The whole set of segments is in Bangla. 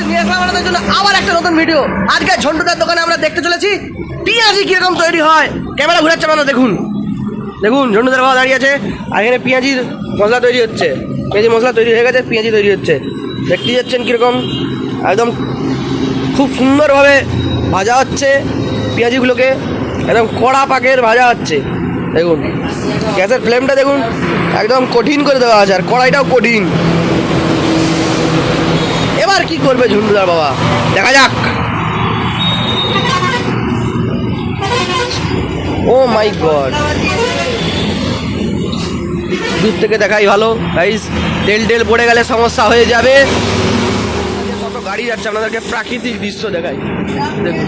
গাইস নিয়ে আসলাম আপনাদের জন্য আবার একটা নতুন ভিডিও। আজকে ঝন্টুদার দোকানে আমরা দেখতে চলেছি পেঁয়াজি কিরকম তৈরি হয়। ক্যামেরা ঘুরাচ্ছে আপনারা দেখুন, দেখুন ঝন্টুদার বাবা দাঁড়িয়ে আছে আর এখানে পেঁয়াজির মশলা তৈরি হচ্ছে। পেঁয়াজি মশলা তৈরি হয়ে গেছে, পেঁয়াজি তৈরি হচ্ছে। দেখতে যাচ্ছেন কীরকম একদম খুব সুন্দরভাবে ভাজা হচ্ছে পেঁয়াজিগুলোকে, একদম কড়া পাকের ভাজা হচ্ছে। দেখুন গ্যাসের ফ্লেমটা দেখুন একদম কঠিন করে দেওয়া আছে আর কড়াইটাও কঠিন। এবার কি করবে ঝন্টুদার বাবা দেখা যাক। ও মাই গড, দূর থেকে দেখাই ভালো গাইস, তেল টেল পড়ে গেলে সমস্যা হয়ে যাবে। কত গাড়ি যাচ্ছে আপনাদেরকে প্রাকৃতিক দৃশ্য দেখাই, দেখুন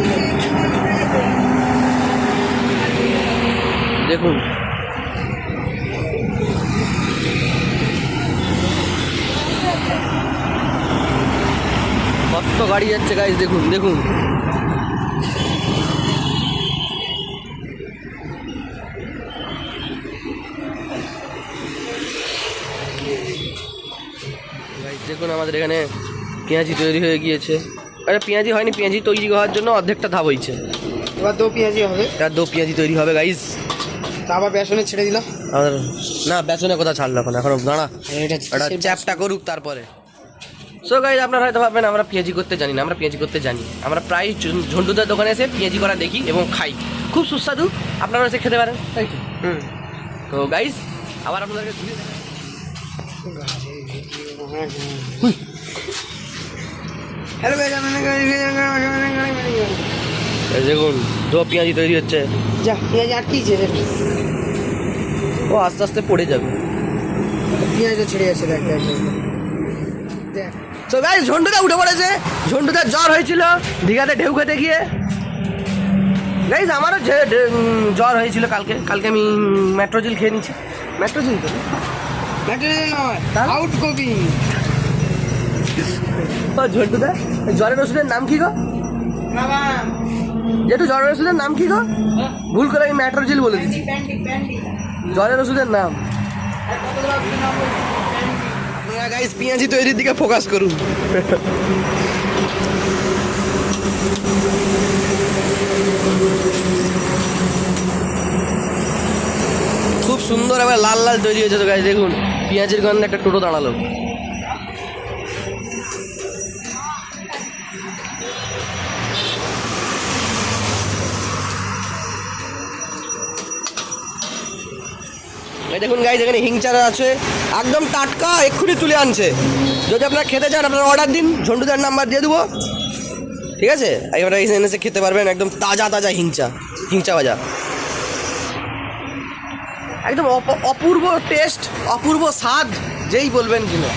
দেখুন কত গাড়ি যাচ্ছে গাইস, দেখুন দেখুন দেখুন আমাদের এখানে পেঁয়াজি তৈরি হয়ে গিয়েছে। আরে পেঁয়াজি হয়নি, পেঁয়াজি তৈরি হওয়ার জন্য অর্ধেকটা ধাপ হয়েছে। এবার দো পেঁয়াজি হবে, এবার দো পেঁয়াজি তৈরি হবে গাইস। আবার বেসনে ছেড়ে দিলাম। আমাদের না বেসনে কথা ছাড়লো এখন দাঁড়া, এটা চ্যাপটা করুক তারপরে। সো গাইস আপনারা হয়তো ভাববেন আমরা পেঁয়াজি করতে জানি না, আমরা পেঁয়াজি করতে জানি। আমরা প্রায় ঝন্টুদার দোকানে এসে পেঁয়াজি করা দেখি এবং খাই, খুব সুস্বাদু। আপনারা এসে খেতে পারেন, তাই তো? তো গাইস আবার আপনাদেরকে দেখুন দো পেঁয়াজি তৈরি হচ্ছে। যা পেঁয়াজি আটকিয়েছে, ও আস্তে আস্তে পড়ে যাবে, পেঁয়াজটা ছেড়ে যাচ্ছে। দেখ দেখ দেখ। তো গাইস ঝন্টুদা উঠে পড়েছে। ঝন্টুদার জ্বর হয়েছিল দীঘাতে ঢেউ খেতে গিয়ে। গাইস আমারও জ্বর হয়েছিল কালকে, আমি মেট্রোজিল খেয়ে নিচ্ছি। মেট্রোজিল তো আউট কপি। ও ঝন্টুদা জ্বরের ওষুধের নাম কি গো? যেটু জ্বরের ওষুধের নাম কি গো? ভুল করে আমি মেট্রোজিল বলে দিচ্ছি, জ্বরের ওষুধের নাম। আপনারা গাইস পেঁয়াজি তৈরির দিকে ফোকাস করুন। খুব সুন্দর এবার লাল লাল তৈরি হয়েছে তো গাইস, দেখুন পেঁয়াজের গন্ধে একটা টোটো দাঁড়ালো। দেখুন গাইস এখানে হিংচারা আছে একদম টাটকা, এক্ষুনি তুলে আনছে। যদি আপনারা খেতে চান আপনারা অর্ডার দিন, ঝন্টুদার নাম্বার দিয়ে দেবো, ঠিক আছে? আপনারা এখানে এসে খেতে পারবেন, একদম তাজা তাজা হিংচা ভাজা, একদম অপূর্ব টেস্ট, অপূর্ব স্বাদ। যেই বলবেন কিনা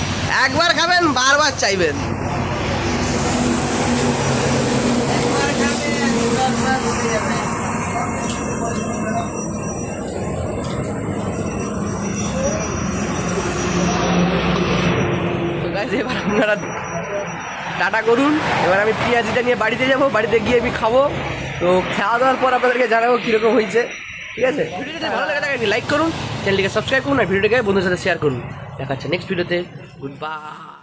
একবার খাবেন বারবার চাইবেন। এবার আপনারা টাটা করুন। এবার আমি পেঁয়াজিটা নিয়ে বাড়িতে যাব, বাড়িতে গিয়ে আমি খাবো। তো খাওয়া দাওয়ার পর আপনাদেরকে জানাবো কীরকম হয়েছে, ঠিক আছে? ভিডিওটি ভালো লাগে থাকে লাইক করুন, চ্যানেলটিকে সাবস্ক্রাইব করুন আর ভিডিওটাকে বন্ধুদের সাথে শেয়ার করুন। দেখা হচ্ছে নেক্সট ভিডিওতে। Good bye.